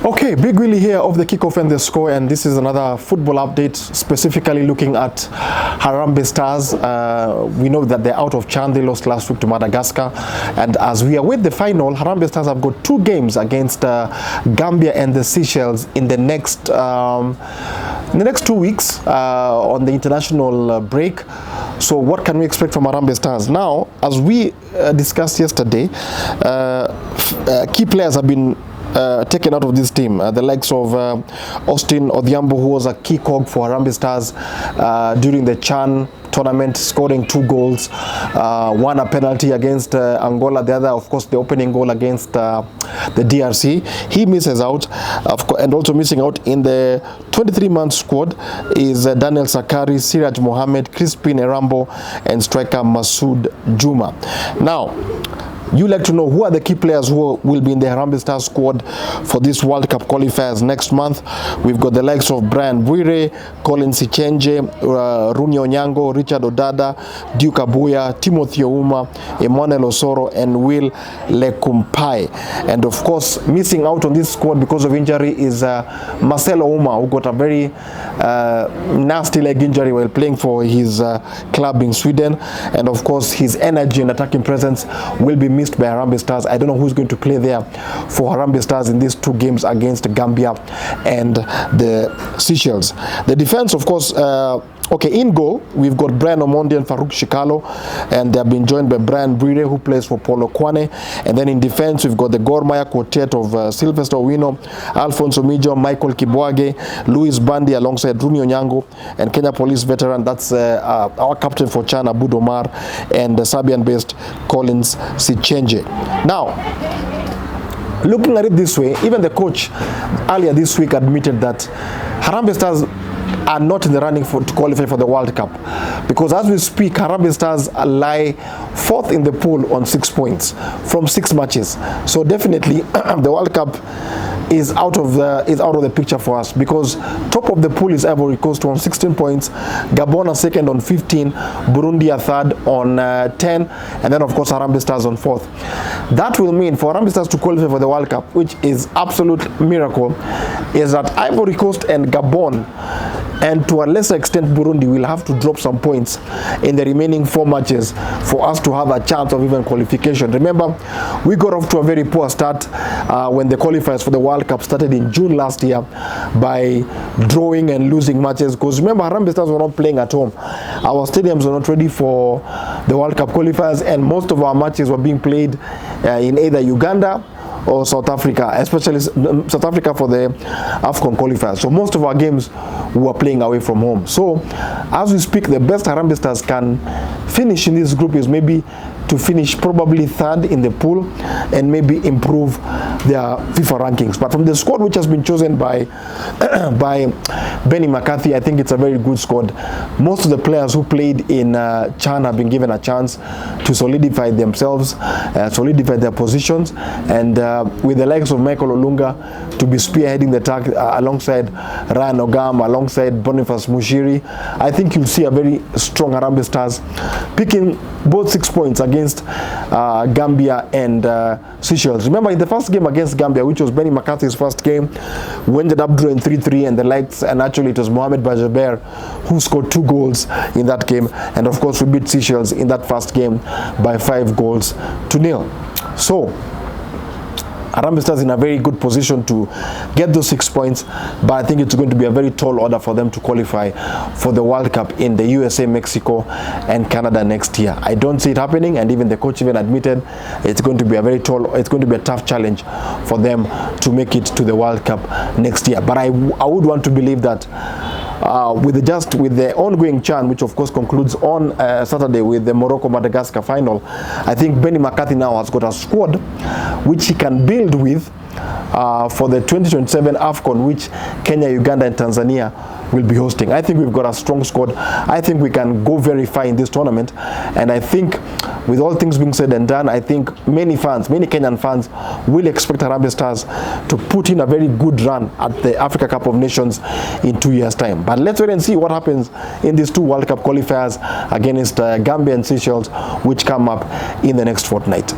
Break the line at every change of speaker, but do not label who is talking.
Okay, Big Willie here of the Kickoff and the Score, and this is another football update specifically looking at Harambee Stars. We know that they're out of Chan. They lost last week to Madagascar, and as we await the final, Harambee Stars have got two games against Gambia and the Seychelles in the next 2 weeks on the international break. So what can we expect from Harambee Stars? Now, as we discussed yesterday, key players have been taken out of this team. The likes of Austin Odhiambo, who was a key cog for Harambee Stars during the Chan tournament, scoring 2 goals, one a penalty against Angola, the other of course the opening goal against the DRC. He misses out, and also missing out in the 23-man squad is Daniel Sakari, Siraj Mohammed, Crispin Erambo, and striker Masood Juma. Now, you like to know who are the key players who will be in the Harambee Stars squad for this World Cup qualifiers next month. We've got the likes of Brian Bwire, Colin Sichenje, Runi Onyango, Richard Odada, Duke Abuya, Timothy Ouma, Emmanuel Osoro, and Will Lekumpai. And of course, missing out on this squad because of injury is Marcelo Ouma, who got a very nasty leg injury while playing for his club in Sweden. And of course, his energy and attacking presence will be missed by Harambee Stars. I don't know who's going to play there for Harambee Stars in these 2 games against Gambia and the Seychelles. The defense, of course, okay, in goal, we've got Brian Omondi and Farouk Shikalo, and they have been joined by Brian Bwire, who plays for Polo Kwane. And then in defense, we've got the Gormaya quartet of Sylvester Owino, Alfonso Mijo, Michael Kibwage, Louis Bandi alongside Runi Onyango, and Kenya Police veteran, that's our captain for Chan, Abud Omar, and Serbian-based Collins Sichenje. Now, looking at it this way, even the coach earlier this week admitted that Harambee Stars are not in the running to qualify for the World Cup, because as we speak, Harambee Stars lie 4th in the pool on 6 points from 6 matches. So definitely the World Cup is out of the picture for us, because top of the pool is Ivory Coast on 16 points, Gabon are second on 15, Burundi are third on 10, and then of course Harambee Stars on 4th. That will mean for Harambee Stars to qualify for the World Cup, which is absolute miracle, is that Ivory Coast and Gabon, and to a lesser extent Burundi, will have to drop some points in the remaining 4 matches for us to have a chance of even qualification. Remember, we got off to a very poor start when the qualifiers for the World Cup started in June last year by drawing and losing matches, because remember, Harambee Stars were not playing at home. Our stadiums were not ready for the World Cup qualifiers, and most of our matches were being played in either Uganda or South Africa, especially South Africa for the AFCON qualifiers. So most of our games we were playing away from home. So as we speak, the best Harambee Stars can finish in this group is maybe to finish probably 3rd in the pool and maybe improve their FIFA rankings. But from the squad which has been chosen by Benni McCarthy, I think it's a very good squad. Most of the players who played in Chan have been given a chance to solidify themselves, solidify their positions, and with the likes of Michael Olunga to be spearheading the attack alongside Ryan Ogam, alongside Boniface Mushiri, I think you'll see a very strong Harambee Stars picking both 6 points against Gambia and Seychelles. Remember, in the first game against Gambia, which was Benni McCarthy's first game, we ended up drawing 3-3, and the likes, and actually it was Mohamed Bajaber who scored 2 goals in that game, and of course we beat Seychelles in that first game by 5 goals to 0. So Harambee Stars in a very good position to get those 6 points, but I think it's going to be a very tall order for them to qualify for the World Cup in the USA, Mexico, and Canada next year. I don't see it happening, and even the coach even admitted it's going to be a tough challenge for them to make it to the World Cup next year. But I would want to believe that with the ongoing Chan, which of course concludes on Saturday with the Morocco-Madagascar final, I think Benni McCarthy now has got a squad which he can build with for the 2027 AFCON, which Kenya, Uganda, and Tanzania will be hosting. I think we've got a strong squad. I think we can go very far in this tournament, and I think with all things being said and done, I think many Kenyan fans will expect Harambee Stars to put in a very good run at the Africa Cup of Nations in 2 years' time. But let's wait and see what happens in these 2 World Cup qualifiers against Gambia and Seychelles, which come up in the next fortnight.